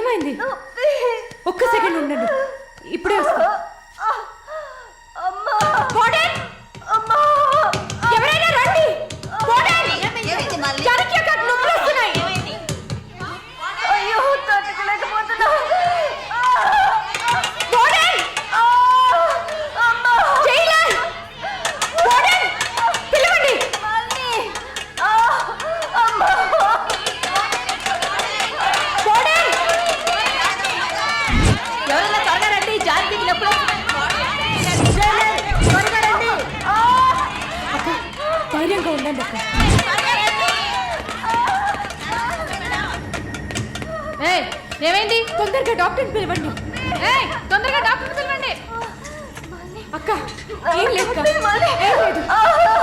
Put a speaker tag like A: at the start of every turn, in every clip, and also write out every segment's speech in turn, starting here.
A: ఏమైంది? ఒక్క సెకండ్ ఉండండి, ఇప్పుడే వస్తా. ఎవరైనా రండి. జానకి అక్క, నొప్పులు వస్తున్నాయి.
B: అయ్యో తట్టుకోలేకపోతున్నా.
A: పిలవండి.
B: ఎవరైనా త్వరగా రండి, జానకి నొప్పులు.
A: ధైర్యంగా ఉండండి అక్క.
C: ఏమైంది?
A: తొందరగా డాక్టర్ని పిలవండి.
C: తొందరగా డాక్టర్ని పిలవండి.
A: అక్క ఏం లేదు,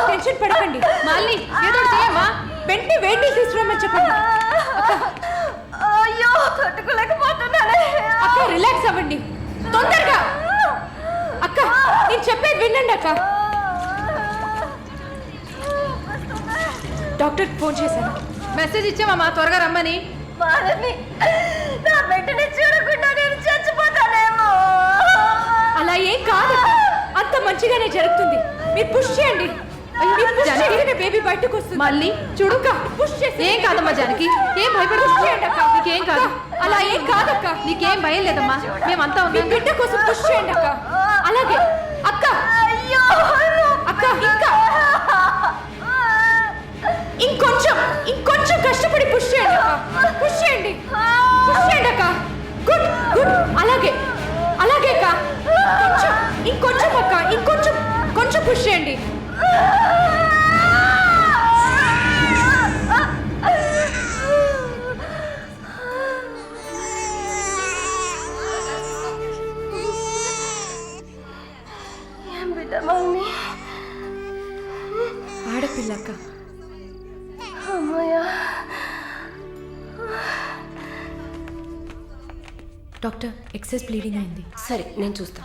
A: టెన్షన్ పడకండి.
C: మళ్ళీ ఏదో చేయమ్మా.
A: వెంటనే వేడి తీసుకురమ్మని చెప్పండి.
B: అయ్యో తట్టుకోలేకపోతున్నానే.
A: అక్క రిలాక్స్ అవ్వండి తొందరగా. అక్క నేను చెప్పేది వినండి అక్క. డాక్టర్ ఫోన్ చేశాను.
C: మెసేజ్ ఇచ్చామమ్మా త్వరగా రమ్మని.
B: మాలని నా వెంటనే చూడకుండా నేను చచ్చిపోతానేమో.
A: అలా ఏం కాదు, అంత మంచిగానే జరుగుతుంది. మీరు పుష్ చేయండి. బేబీ బయటకు వస్తుంది.
C: మళ్ళీ చూడు
A: పుష్ చేసి.
C: ఏం కాదమ్మా జానకి, ఏం భయపడ.
A: చేయండి అక్క.
C: నీకేం కాదు.
A: అలా ఏం కాదక్క.
C: నీకేం భయం లేదమ్మా, మేమంతా
A: మీ
C: ఉన్నాం.
A: బిడ్డ కోసం పుష్ చేయండి అక్క. అలాగే అక్క.
B: అయ్యో
A: అక్క ఇంకా ఇంకొంచెం కష్టపడి పుష్ చేయండి అక్క. పుష్ చేయండి అక్క. Good good. అలాగే అక్క. ఇంకొంచెం అక్క, కొంచెం పుష్ చేయండి.
B: ఏం బిడ్డ మమ్మీ?
A: ఆడపిల్ల అక్క.
B: అమ్మయ్యా.
A: డాక్టర్ ఎక్సెస్ బ్లీడింగ్ అయింది.
B: సరే నేను చూస్తా.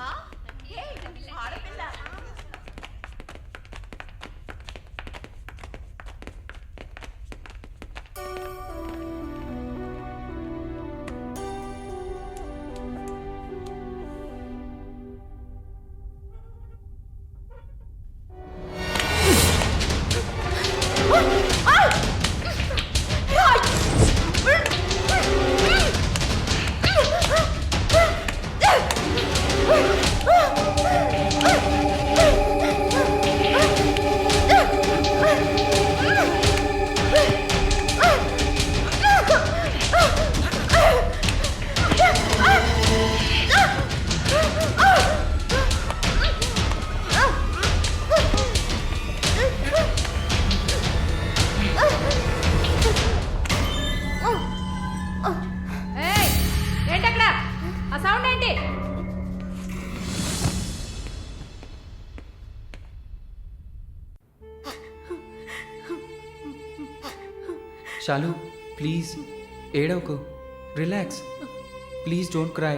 C: ఏంటక్కడ ఆ సౌండ్ ఏంటి?
D: శాలు ప్లీజ్ ఏడవకు, relax. Please don't cry.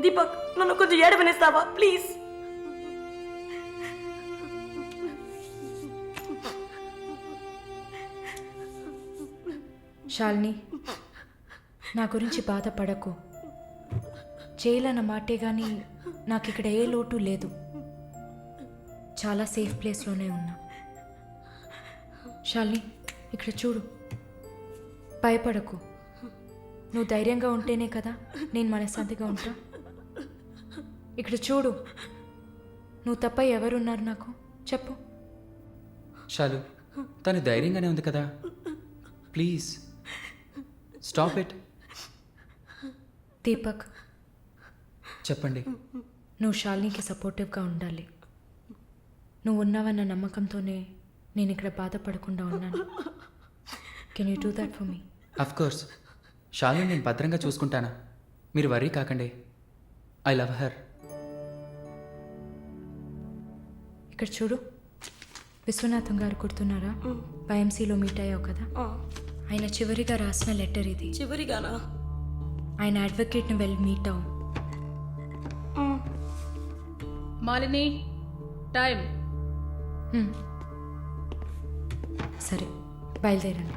B: Deepak నన్ను కొంచెం ఏడవనిస్తావా ప్లీజ్?
A: శాలిని, నా గురించి బాధపడకు. జైలన్న మాటే కానీ నాకు ఇక్కడ ఏ లోటు లేదు. చాలా సేఫ్ ప్లేస్లోనే ఉన్నా. శాలిని ఇక్కడ చూడు, భయపడకు. నువ్వు ధైర్యంగా ఉంటేనే కదా నేను మనశ్శాంతిగా ఉంటా. ఇక్కడ చూడు, నువ్వు తప్ప ఎవరున్నారు నాకు చెప్పు.
D: శాలు తను ధైర్యంగానే ఉంది కదా, ప్లీజ్ స్టాప్ ఇట్.
A: దీపక్
D: చెప్పండి.
A: నువ్వు శాలినికి సపోర్టివ్గా ఉండాలి. నువ్వు ఉన్నావన్న నమ్మకంతోనే నేను ఇక్కడ బాధపడకుండా ఉన్నాను. Can you do that for me?
D: Of course. Shalini నేను భద్రంగా చూసుకుంటానా, మీరు వరీ కాకండి. I love her.
A: ఇక్కడ చూడు, విశ్వనాథం గారు గుర్తున్నారా? వైఎంసీలో మీట్ అయ్యావు కదా, ఆయన చివరిగా రాసిన లెటర్ ఇది.
B: చివరిగానా?
A: ఆయన అడ్వకేట్ని వెళ్ళి మీట్ అవ్వు.
C: మాలిని టైం.
A: సరే బయలుదేరండి.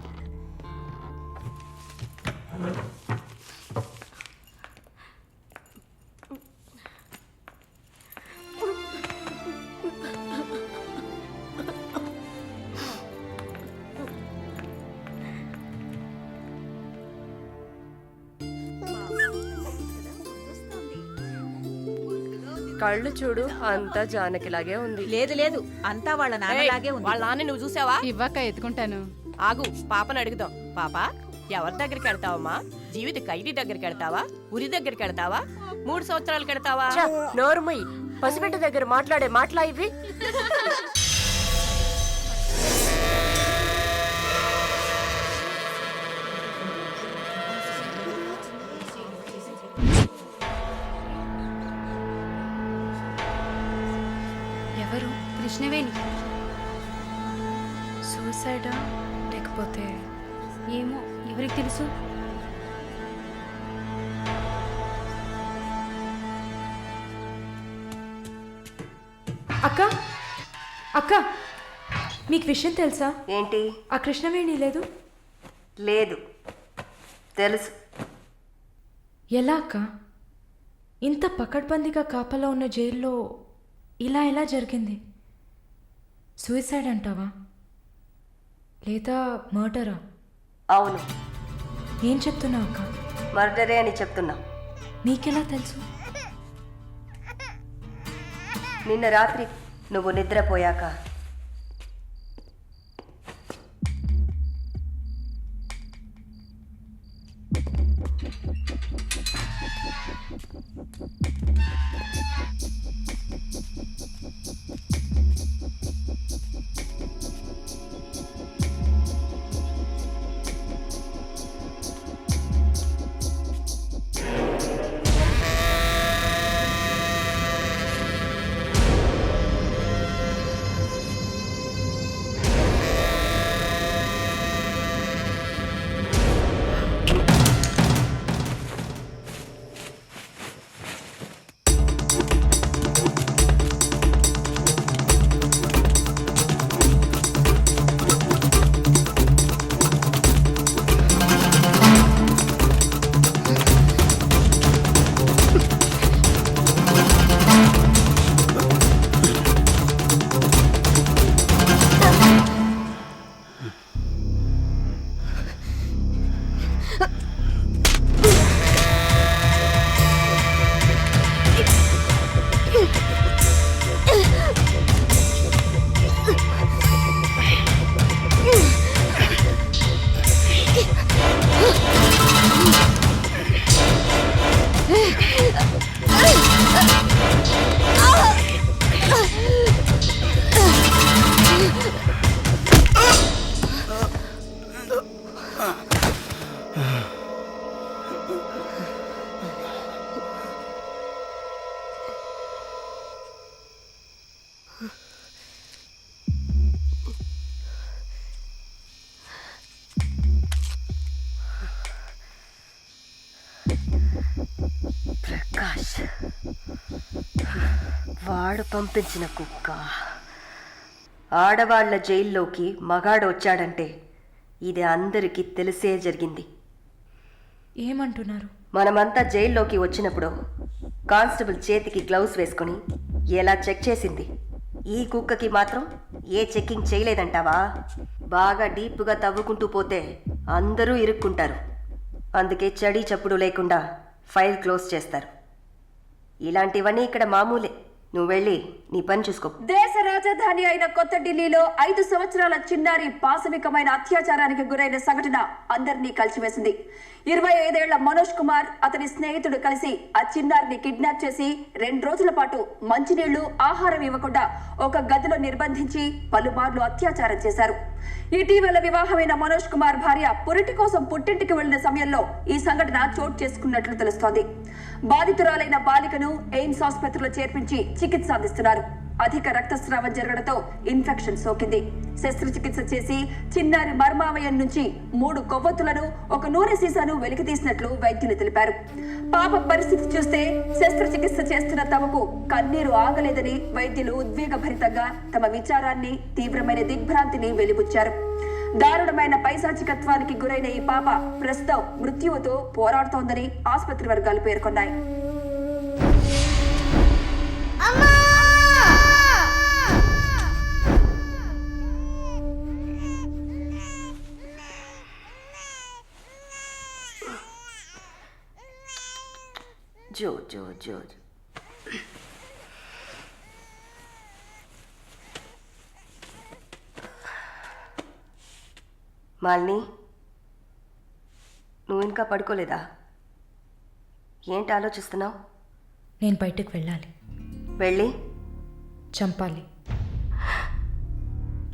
B: కళ్ళు చూడు అంతా జానకిలాగే ఉంది.
E: లేదు లేదు అంతా వాళ్ళ నాన్నలాగే ఉంది.
B: వాళ్ళ నాన్న నువ్వు చూసావా?
C: ఇవ్వక ఎత్తుకుంటాను.
B: ఆగు, పాపని అడుగుదాం. పాప, ఎవరి దగ్గరికి వెళ్తావమ్మా? జీవిత ఖైదీ దగ్గరికి వెళ్తావా? ఉరి దగ్గరికి వెళ్తావా? 3 సంవత్సరాలు కడతావా? నోర్మయ్, పసిబిడ్డ దగ్గర మాట్లాడే మాటలా ఇవి?
A: ఎవరు?
C: కృష్ణవేణి.
A: సూసైడా లేకపోతే?
C: ఏమో, ఎవరికి తెలుసు?
A: అక్క అక్క, మీకు విషయం తెలుసా?
B: ఏంటి?
A: ఆ కృష్ణవేణి లేదు.
B: లేదు, తెలుసు.
A: ఎలా అక్క? ఇంత పకడ్బందీగా కాపలా ఉన్న జైల్లో ఇలా ఎలా జరిగింది? సూసైడ్ అంటావా లేదా మర్డరా?
B: అవును,
A: ఏం చెప్తున్నావు అక్క?
B: మర్డరే అని చెప్తున్నా.
A: నీకెలా తెలుసు?
B: నిన్న రాత్రి నువ్వు నిద్రపోయాక ప్రకాష్ వాడు పంపించిన కుక్క. ఆడవాళ్ల జైల్లోకి మగాడు వచ్చాడంటే ఇది అందరికీ తెలిసే జరిగింది.
A: ఏమంటున్నారు?
B: మనమంతా జైల్లోకి వచ్చినప్పుడు కానిస్టేబుల్ చేతికి గ్లౌస్ వేసుకొని ఎలా చెక్ చేసింది, ఈ కుక్కకి మాత్రం ఏ చెక్కింగ్ చేయలేదంటావా? బాగా డీప్గా తవ్వుకుంటూ పోతే అందరూ ఇరుక్కుంటారు. అందుకే చడి చప్పుడు లేకుండా ఫైల్ క్లోజ్ చేస్తారు. ఇలాంటివన్నీ ఇక్కడ మామూలే. నువ్వు వెళ్ళి నీ పని చూసుకో.
F: దేశ రాజధాని అయిన కొత్త ఢిల్లీలో 5 సంవత్సరాల చిన్నారి పాశవికమైన అత్యాచారానికి గురైన సంఘటన అందరినీ కలిసివేసింది. 25 ఏళ్ల మనోజ్ కుమార్ అతని స్నేహితుడు కలిసి ఆ చిన్నారిని కిడ్నాప్ చేసి 2 రోజుల పాటు మంచినీళ్లు, ఆహారం ఇవ్వకుండా ఒక గదిలో నిర్బంధించి పలుమార్లు అత్యాచారం చేశారు. ఇటీవల వివాహమైన మనోజ్ కుమార్ భార్య పురిటి కోసం పుట్టింటికి వెళ్లిన సమయంలో ఈ సంఘటన చోటు చేసుకున్నట్లు తెలుస్తోంది. బాధితురాలైన బాలికను ఎయిమ్స్ ఆసుపత్రిలో చేర్పించి చికిత్స అందిస్తున్నారు. అధిక రక్తస్రావం జరగడంతో ఇన్ఫెక్షన్ సోకింది. శస్త్రచికిత్స చేసి చిన్నారి మర్మావయం నుంచి 3 కొవ్వొత్తులను, ఒక నూనె సీసాను వెలికితీసినట్లు వైద్యులు తెలిపారు. పాప పరిస్థితి చూస్తే శస్త్రచికిత్స చేస్తున్న తమకు కన్నీరు ఆగలేదని వైద్యులు ఉద్వేగభరితంగా తమ విచారాన్ని, తీవ్రమైన దిగ్భ్రాంతిని వెలిబుచ్చారు. దారుణమైన పైశాచికత్వానికి గురైన ఈ పాప ప్రస్తుతం మృత్యువుతో పోరాడుతోందని ఆసుపత్రి వర్గాలు పేర్కొన్నాయి.
B: జో జో జో మాలిని, నువ్వు ఇంకా పడుకోలేదా? ఏంటి ఆలోచిస్తున్నావు?
A: నేను బయటకు వెళ్ళాలి.
B: వెళ్ళి
A: చంపాలి.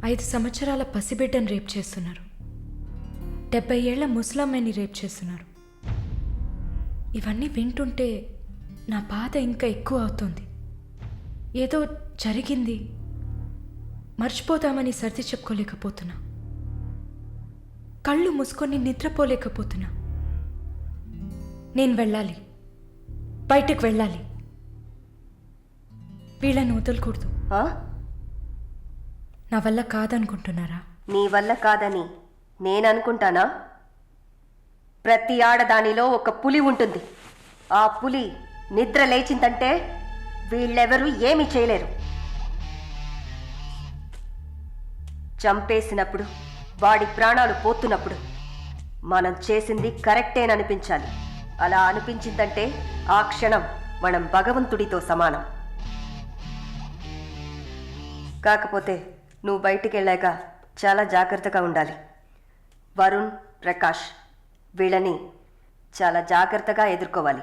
A: 5 సంవత్సరాల పసిబిడ్డను రేప్ చేస్తున్నారు. 70 ఏళ్ల ముసలమ్మని రేప్ చేస్తున్నారు. ఇవన్నీ వింటుంటే నా బాధ ఇంకా ఎక్కువ అవుతుంది. ఏదో జరిగింది, మర్చిపోదామని సర్ది చెప్పుకోలేకపోతున్నా. కళ్ళు మూసుకొని నిద్రపోలేకపోతున్నా. నేను వెళ్ళాలి, బయటకు వెళ్ళాలి. వీళ్ళని వదలకూడదు.
B: ఆ?
A: నా వల్ల కాదనుకుంటున్నారా?
B: నీ వల్ల కాదని నేను అనుకుంటానా? ప్రతి ఆడదానిలో ఒక పులి ఉంటుంది. ఆ పులి నిద్ర లేచిందంటే వీళ్ళెవరూ ఏమీ చేయలేరు. చంపేసినప్పుడు, వాడి ప్రాణాలు పోతున్నప్పుడు మనం చేసింది కరెక్టేననిపించాలి. అలా అనిపించిందంటే ఆ క్షణం మనం భగవంతుడితో సమానం. కాకపోతే నువ్వు బయటికి వెళ్ళాక చాలా జాగ్రత్తగా ఉండాలి. వరుణ్, ప్రకాష్ వీళ్ళని చాలా జాగ్రత్తగా ఎదుర్కోవాలి.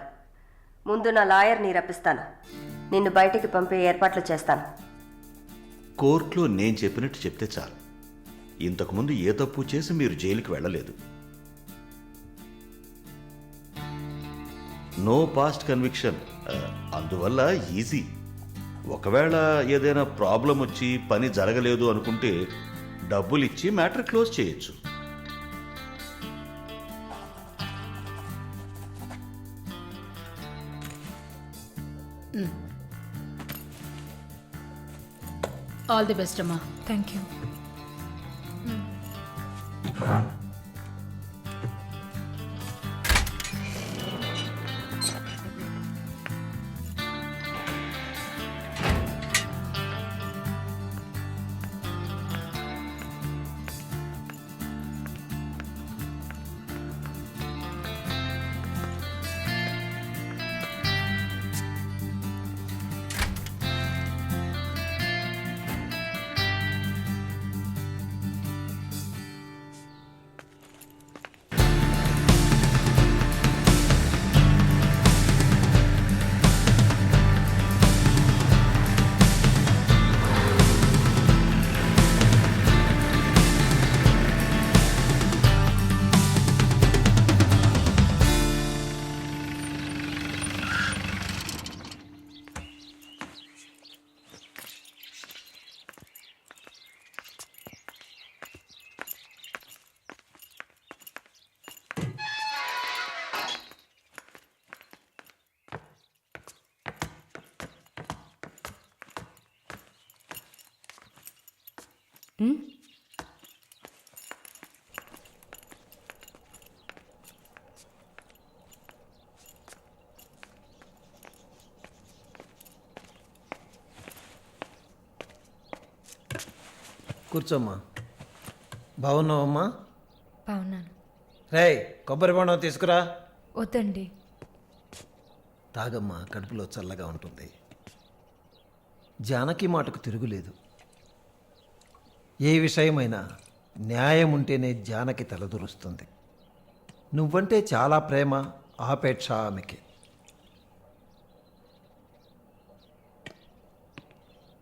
B: ముందు నా లాయర్ని రప్పిస్తాను. నిన్ను బయటికి పంపే ఏర్పాట్లు చేస్తాను.
G: కోర్టులో నేను చెప్పినట్టు చెప్తే చాలు. ఇంతకుముందు ఏ తప్పు చేసి మీరు జైలుకి వెళ్ళలేదు. No past conviction. అందువల్ల ఈజీ. ఒకవేళ ఏదైనా ప్రాబ్లం వచ్చి పని జరగలేదు అనుకుంటే డబ్బులు ఇచ్చి మ్యాటర్ క్లోజ్ చేయొచ్చు.
C: ఆల్ ది బెస్ట్ అమ్మా.
A: Thank you.
H: కూర్చోమ్మా. బాగున్నావమ్మా?
A: బాగున్నాను.
H: రేయ్, కొబ్బరి బొండం తీసుకురా.
A: వద్దండి.
H: తాగమ్మా, కడుపులో చల్లగా ఉంటుంది. జానకి మాటకు తిరుగులేదు. ఏ విషయమైనా న్యాయం ఉంటేనే జానకి తలదూరుస్తుంది. నువ్వంటే చాలా ప్రేమ, ఆపేక్ష ఆమెకి.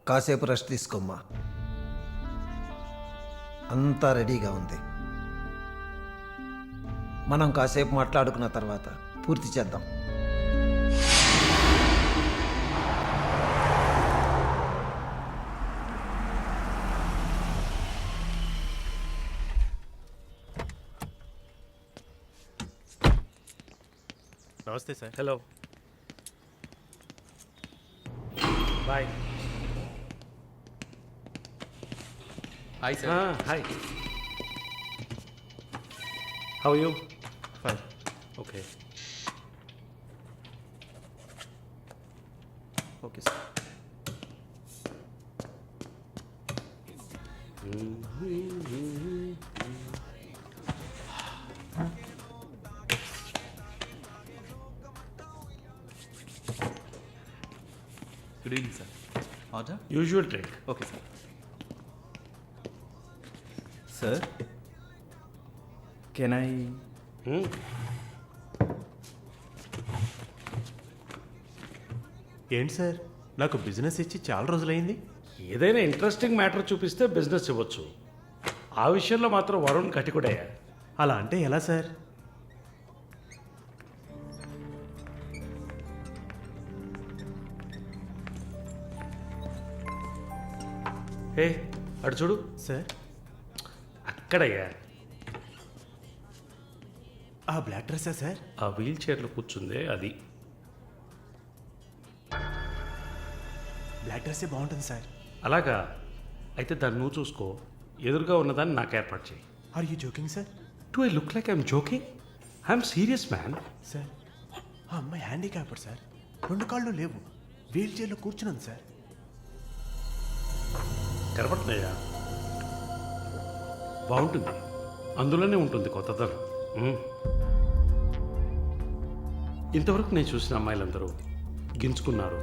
H: కాసేపు రెస్ట్ తీసుకోమ్మా. అంతా రెడీగా ఉంది. మనం కాసేపు మాట్లాడుకున్న తర్వాత పూర్తి చేద్దాం.
I: నమస్తే sir. Hello, bye.
D: Hi sir.
I: Hi, how you? Fine, okay okay sir.
D: Good evening sir. Order?
I: Usual drink.
D: Okay sir. Sir,
I: can I ఏంటి సార్ నాకు బిజినెస్ ఇచ్చి చాలా రోజులైంది.
J: ఏదైనా ఇంట్రెస్టింగ్ మ్యాటర్ చూపిస్తే బిజినెస్ ఇవ్వచ్చు. ఆ విషయంలో మాత్రం వరుణ్ కటికుడయ్యా.
I: అలా అంటే ఎలా సార్?
J: ఏ అటు చూడు,
I: సార్
J: అక్కడయ్యా.
I: ఆ బ్లాక్ డ్రెస్సా సార్?
J: ఆ వీల్ చైర్లో కూర్చుందే అది.
I: బ్లాక్ డ్రెస్సే బాగుంటుంది సార్.
J: అలాగా? అయితే దాన్ని నువ్వు చూసుకో, ఎదురుగా ఉన్నదాన్ని నాకు ఏర్పాటు చేయి.
I: Are you joking sir?
J: Do I look like I'm joking? I'm serious man.
I: Sir ఆ అమ్మాయి హ్యాండిక్యాప్డ్ సార్, 2 కాళ్ళు లేవు, వీల్ చైర్లో కూర్చున్నాను సార్.
J: కనపడుతున్నాయా? బాగుంటుంది, అందులోనే ఉంటుంది కొత్తదనం. ఇంతవరకు నేను చూసిన అమ్మాయిలందరూ గింజుకున్నారు,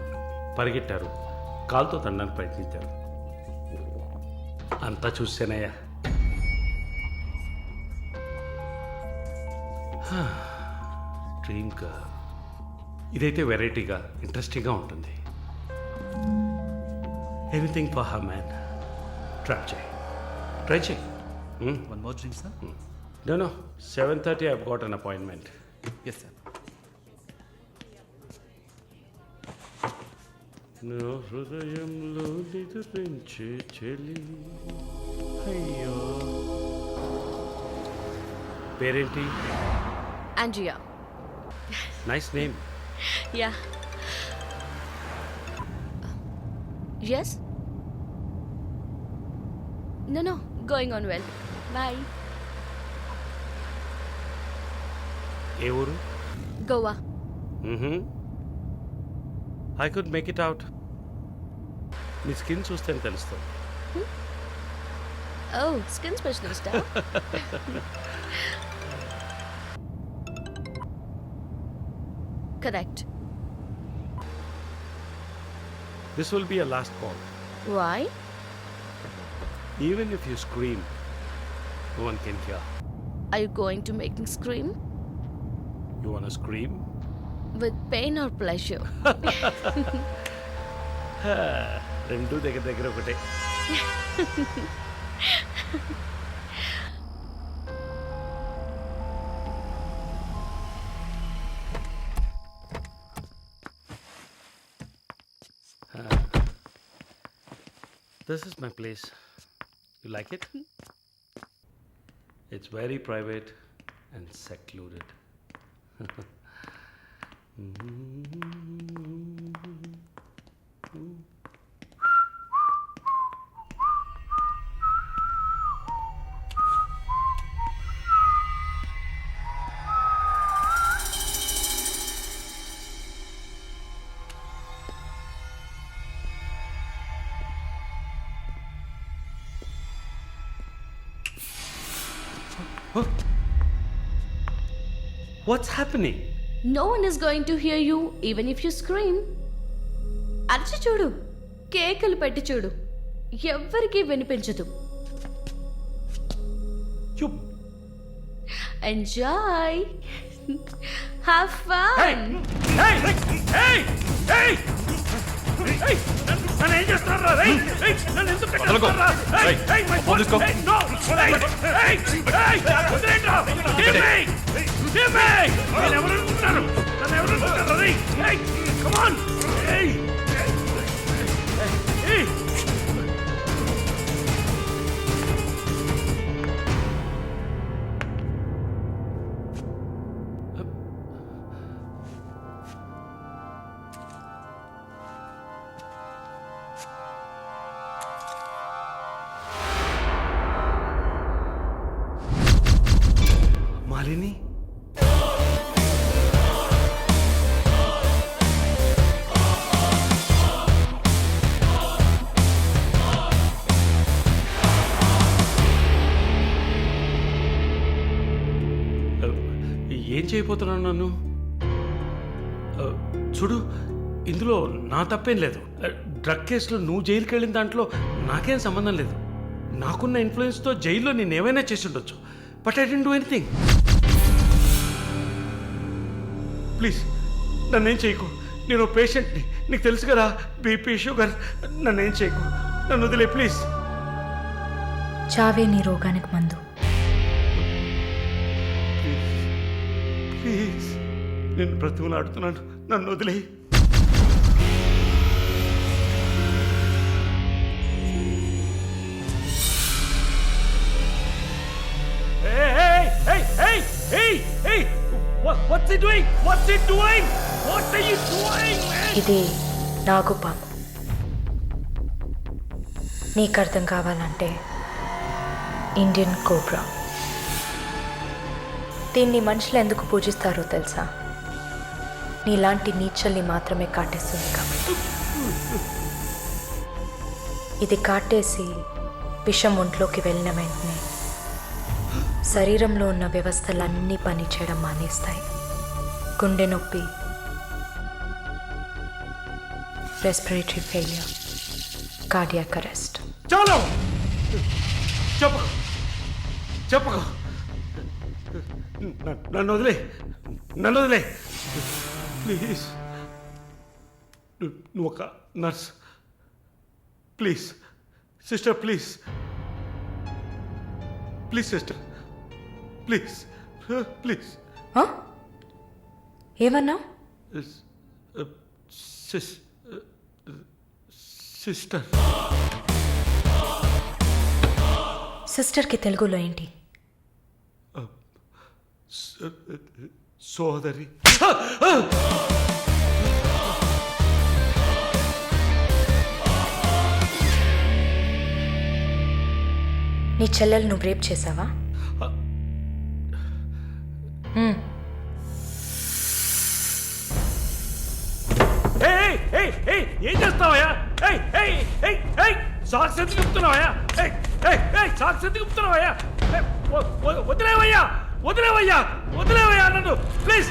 J: పరిగెట్టారు, కాలుతో తండడానికి ప్రయత్నించారు. అంతా చూసానయ్యా. Dream girl. ఇదైతే వెరైటీగా ఇంట్రెస్టింగ్గా ఉంటుంది. Anything for her man. Try చేయి.
D: One more drink sir.
J: No, 7:30 I've got an appointment.
D: Yes sir.
J: నా హృదయంలో నిద్రించే చెలి. అయ్యో, పేరేంటి?
K: Andrea.
J: Nice name.
K: Yeah. Yes? No, going on well. Bye.
J: ఏ ఊరు?
K: Goa.
J: I could make it out. నీ స్కిన్ చూస్తేనే తెలుస్తుంది.
K: Oh, skin specialist. Huh? Correct.
J: This will be a last call.
K: Why?
J: Even if you scream, no one can hear.
K: Are you going to make me scream?
J: You wanna scream?
K: With pain or pleasure?
J: రెండు దగ్గర ఒకటే. This is my place. You like it? It's very private and secluded. What's happening?
K: No one is going to hear you even if you scream. అరచి చూడు, కేకలు పెట్టి చూడు, ఎవ్వరికీ వినిపించదు.
J: You.
K: Enjoy. Have fun.
J: Hey! Hey! Hey! Hey! Hey! నన్ను ఏం చేస్తున్నారా? Hey! Hey! నన్ను ఎందుకు కట్టేస్తున్నారా? Hey! Hey! My phone! Hey! No! Hey! Hey! Hey! వదిలేయండిరా! Leave me! Leave me! నేను ఎవరు అనుకుంటున్నారు? నన్ను ఎవరు అనుకుంటున్నారు? Hey! Hey! Come on! Hey! Hey! Malini, ఏం చేయబోతున్నాను నన్ను? చూడు, ఇందులో నా తప్పేం లేదు. డ్రగ్ కేసులో నువ్వు జైలుకి వెళ్ళిన దాంట్లో నాకేం సంబంధం లేదు. నాకున్న ఇన్ఫ్లుయెన్స్తో జైల్లో నేనేమైనా చేసి ఉండొచ్చు. But I didn't do anything. Please నన్నేం చేయకు, నేను పేషెంట్ని, నీకు తెలుసు కదా, బీపీ షుగర్. నన్నేం చేయకు, నన్ను వదిలే ప్లీజ్.
A: చావే నీ రోగానికి మందు.
J: ప్లీజ్ నేను బ్రతిమలాడుతున్నాను, నన్ను వదిలే. What's he doing? What's he doing? What are you doing, man?
A: ఇది నాగు పాము. నీకు అర్థం కావాలంటే ఇండియన్ కోబ్రా. దీన్ని మనుషులు ఎందుకు పూజిస్తారో తెలుసా? నీలాంటి నీచల్ని మాత్రమే కాటేస్తుంది కాబట్టి. ఇది కాటేసి విషం ఒంట్లోకి వెళ్ళిన వెంటనే శరీరంలో ఉన్న వ్యవస్థలన్నీ పనిచేయడం మానేస్తాయి. గుండె నొప్పి, రెస్పిరేటరీ ఫెయిల్యూర్, కార్డియాక్ అరెస్ట్.
J: చాలు, చెప్పకు చెప్పకు, నన్ను వదిలే, నన్ను వదిలే ప్లీజ్. నువ్వు ఒక nurse, please sister, please please sister, please please.
A: ఏమన్నా?
J: సిస్టర్.
A: సిస్టర్కి తెలుగులో ఏంటి?
J: సోదరి.
A: నీ చెల్లెలు నువ్వు రేప్ చేసావా?
J: ఏం చేస్తావయ్యా? సాక్స్ ఎందుకు చెప్తున్నావయ్యా? సాక్స్ ఎందుకు చెప్తున్నావయ్యా? వదిలేవయ్యా, వదిలేవయ్యా, వదిలేవయ్యా నన్ను ప్లీజ్.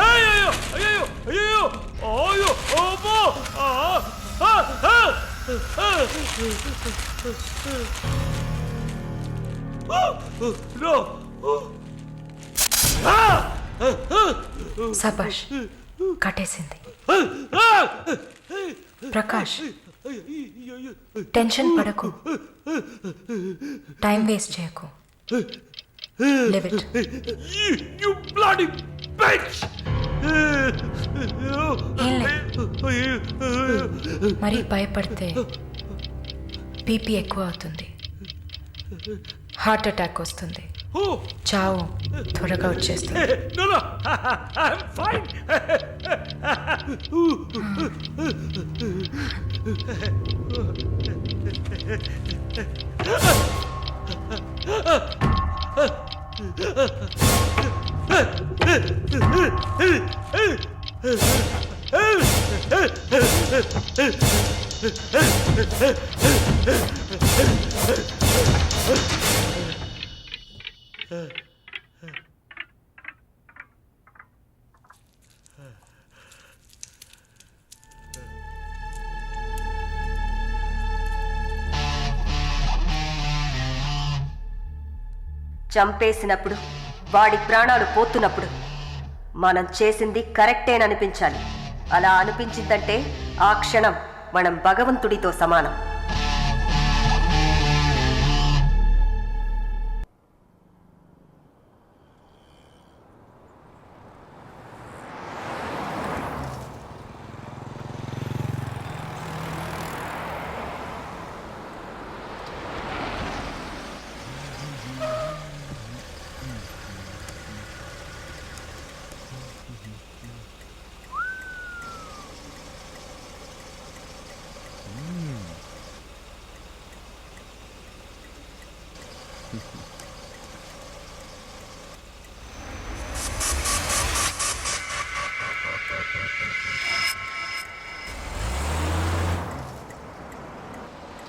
J: అయ్యో అయ్యో అయ్యో అయ్యో ఓబో.
A: సబాష్, కట్టేసింది. ప్రకాష్, టెన్షన్ పడకు, టైం వేస్ట్ చేయకు. Live it.
J: You bloody bitch!
A: మరీ భయపడితే బీపీ ఎక్కువ అవుతుంది, హార్ట్ అటాక్ వస్తుంది, చావు త్వరగా వచ్చేస్తుంది.
J: No, no, I'm fine.
B: చంపేసినప్పుడు, వాడి ప్రాణాలు పోతున్నప్పుడు మనం చేసింది కరెక్టేననిపించాలి. అలా అనిపించిందంటే ఆ క్షణం మనం భగవంతుడితో సమానం.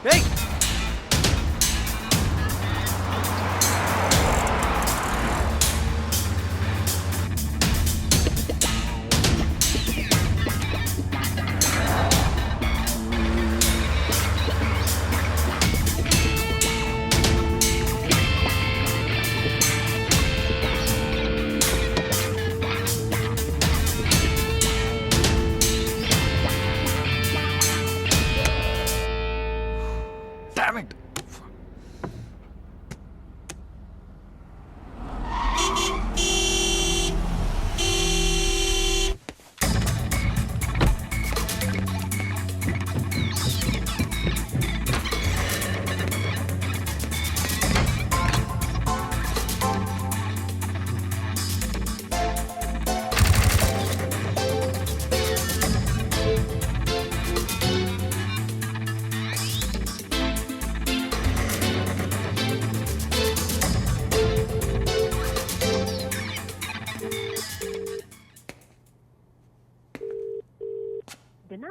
J: Hey!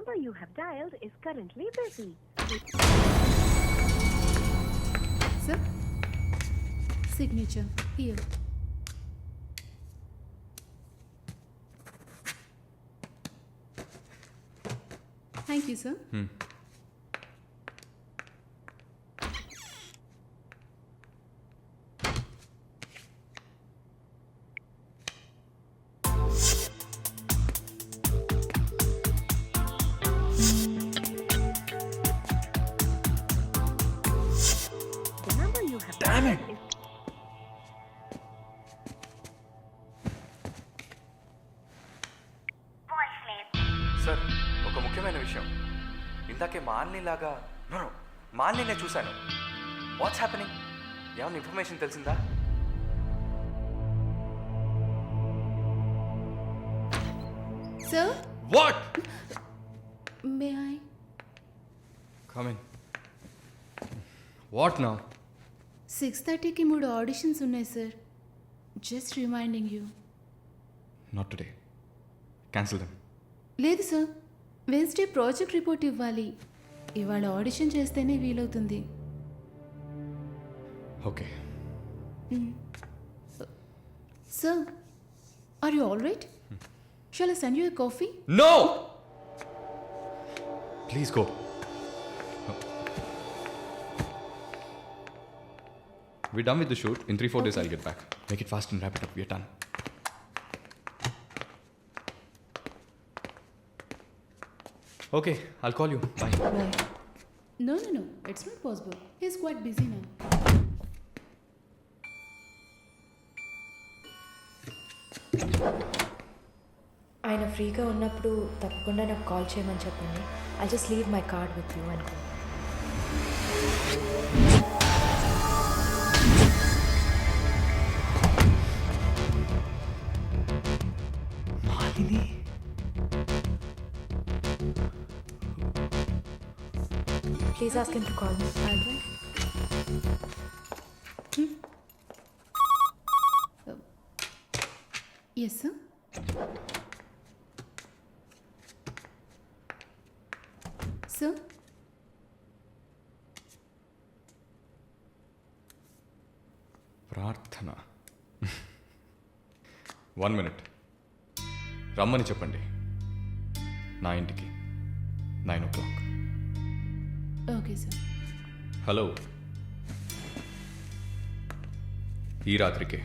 F: number you have dialed is currently busy.
C: Sir, signature here. Thank you, sir.
F: The number you have
I: Damn it!
F: dialed is
J: sir ఒక ముఖ్యమైన విషయం ఇందాకే మాలినిలాగా మాలిని చూశాను. What's happening? ఏమైనా ఇన్ఫర్మేషన్ తెలిసిందా?
C: Sir,
J: what?
C: may I?
J: Come in. What now?
C: 6:30కి 3 auditions ఉన్నాయి sir. Just reminding you.
J: Not today. Cancel them.
C: లేదు సార్, వెన్స్డే ప్రాజెక్ట్ రిపోర్ట్ ఇవ్వాలి. ఇవాళ ఆడిషన్ చేస్తేనే వీలవుతుంది.
J: Okay.
C: Sir, are you all right? Shall I send you a coffee?
J: No! Please go. We're done with the shoot. In 3-4 days, I'll get back. Make it fast and wrap it up. We're done. Okay, I'll call you. Bye.
C: Bye. No, it's not possible. He's quite busy now.
A: ఆయన ఫ్రీగా ఉన్నప్పుడు తప్పకుండా నాకు call చేయమని చెప్పండి. I just leave my card with you అనుకో.
J: Malini.
A: Please ask him to call me.
C: Yes, sir. Sir?
J: ప్రార్థన. 1 minute. రమ్మని చెప్పండి నా ఇంటికి 9 o'clock.
C: Okay, sir.
J: హలో, ఈ రాత్రికే.